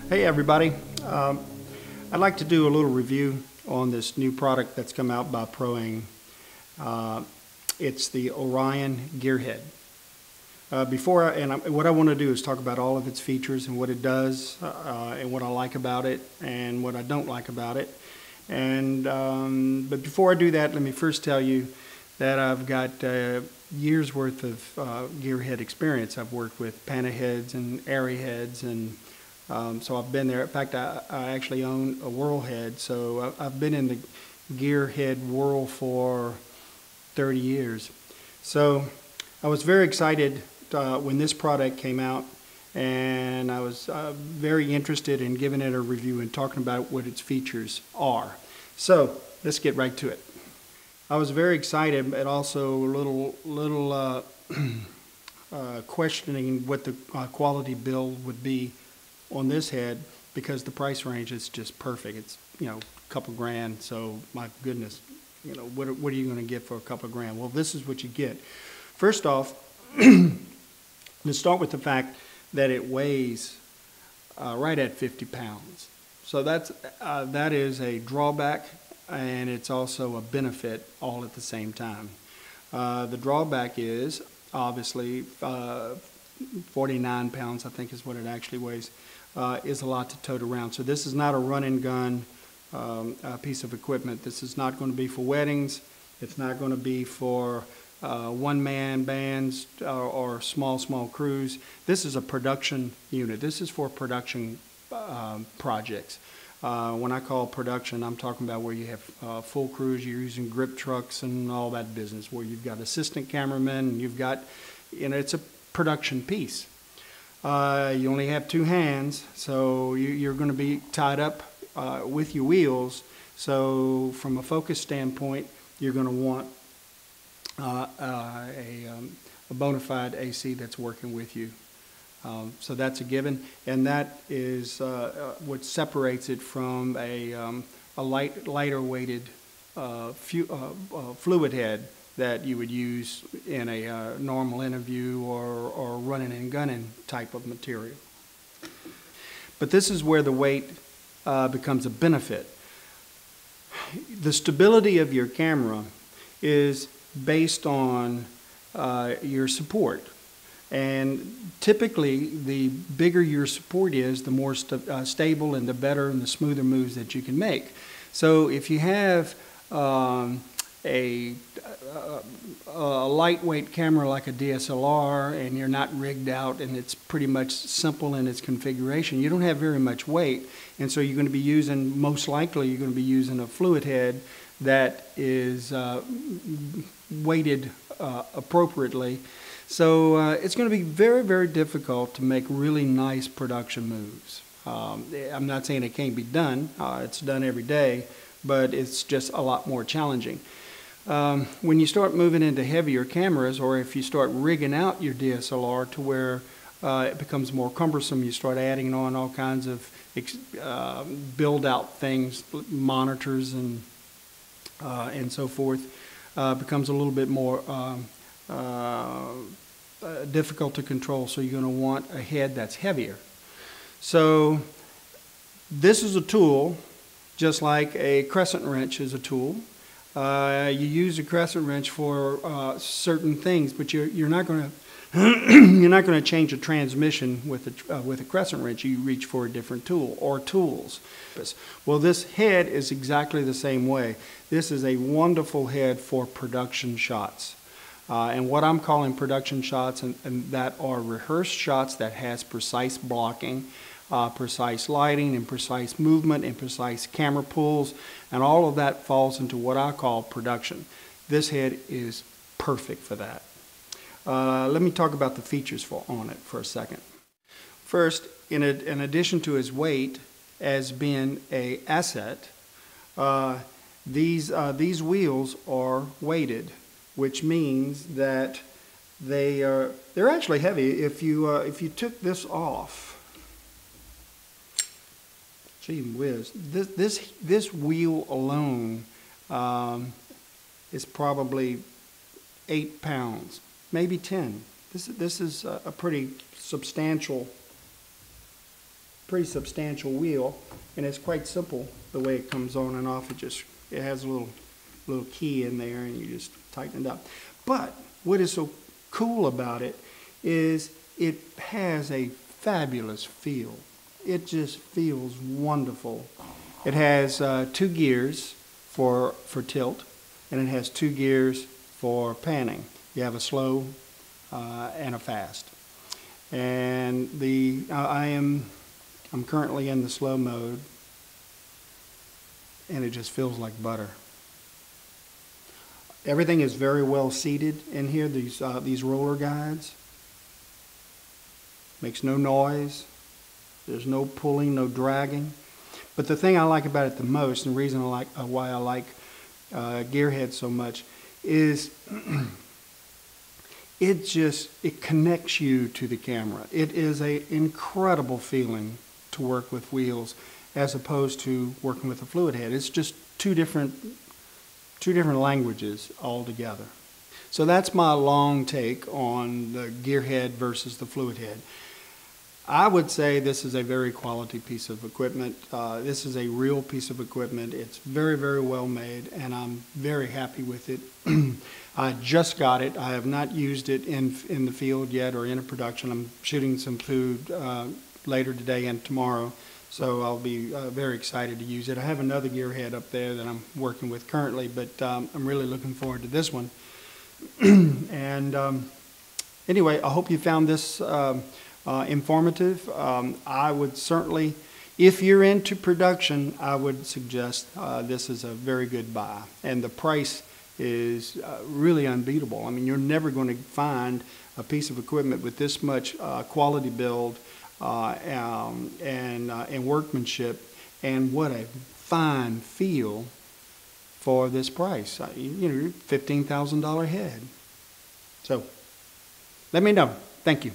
Hey everybody, I'd like to do a little review on this new product that's come out by Proaim. It's the Orion Geared Head. What I want to do is talk about all of its features and what it does, and what I like about it and what I don't like about it. But before I do that, let me first tell you that I've got years worth of gear head experience. I've worked with Pana heads and Airy heads, and so I've been there. In fact, I actually own a whirl head, so I've been in the gear head whirl for 30 years. So I was very excited when this product came out, and I was very interested in giving it a review and talking about what its features are. So let's get right to it. I was very excited, but also a little questioning what the quality build would be on this head, because the price range is just perfect. It's, you know, a couple grand, so my goodness, you know, what are you going to get for a couple of grand? Well, this is what you get. First off, let's start with the fact that it weighs right at 50 pounds. So that is a drawback, and it's also a benefit all at the same time. The drawback is obviously 49 pounds, I think is what it actually weighs, is a lot to tote around. So this is not a run and gun piece of equipment. This is not going to be for weddings. It's not going to be for one-man bands or small crews. This is a production unit. This is for production projects. When I call production, I'm talking about where you have full crews, you're using grip trucks and all that business, where you've got assistant cameramen, and you've got, you know, it's a production piece. You only have two hands, so you're going to be tied up with your wheels. So from a focus standpoint, you're going to want a bona fide AC that's working with you. So that's a given, and that is what separates it from a lighter weighted fluid head that you would use in a normal interview or running and gunning type of material. But this is where the weight becomes a benefit. The stability of your camera is based on your support. And typically, the bigger your support is, the more stable and the better and the smoother moves that you can make. So if you have a lightweight camera like a DSLR, and you're not rigged out, and it's pretty much simple in its configuration, you don't have very much weight, and so you're going to be using, most likely you're going to be using a fluid head that is weighted appropriately. So it's going to be very, very difficult to make really nice production moves. I'm not saying it can't be done. It's done every day, but it's just a lot more challenging. When you start moving into heavier cameras, or if you start rigging out your DSLR to where it becomes more cumbersome, you start adding on all kinds of build-out things, monitors and so forth, becomes a little bit more difficult to control, so you're going to want a head that's heavier. So this is a tool, just like a crescent wrench is a tool. You use a crescent wrench for certain things, but you're not going to you're not going to change a transmission with a crescent wrench. You reach for a different tool or tools. Well, this head is exactly the same way. This is a wonderful head for production shots. And what I'm calling production shots, and that are rehearsed shots that has precise blocking, precise lighting, and precise movement, and precise camera pulls, and all of that falls into what I call production. This head is perfect for that. Let me talk about the features on it for a second. First, in addition to its weight as being an asset, these wheels are weighted, which means that they're actually heavy. If you took this off, gee whiz, this wheel alone is probably 8 pounds, maybe 10. This is a pretty substantial pretty substantial wheel, and it's quite simple the way it comes on and off. It has a little key in there, and you just tighten it up. But what is so cool about it is it has a fabulous feel. It just feels wonderful. It has 2 gears for tilt, and it has 2 gears for panning. You have a slow and a fast. And I'm currently in the slow mode, and it just feels like butter. Everything is very well seated in here. These roller guides makes no noise. There's no pulling, no dragging. But the thing I like about it the most, and the reason why I like Gearhead so much, is it connects you to the camera. It is an incredible feeling to work with wheels as opposed to working with a fluid head. It's just two different languages altogether. So that's my long take on the Gearhead versus the fluid head. I would say this is a very quality piece of equipment. This is a real piece of equipment. It's very, very well made, and I'm very happy with it. I just got it. I have not used it in the field yet or in a production. I'm shooting some food later today and tomorrow, so I'll be very excited to use it. I have another Gearhead up there that I'm working with currently, but I'm really looking forward to this one. And anyway, I hope you found this informative. I would certainly, if you're into production, I would suggest this is a very good buy. And the price is really unbeatable. I mean, you're never going to find a piece of equipment with this much quality build and workmanship, and what a fine feel for this price. You know, $15,000 head. So, let me know. Thank you.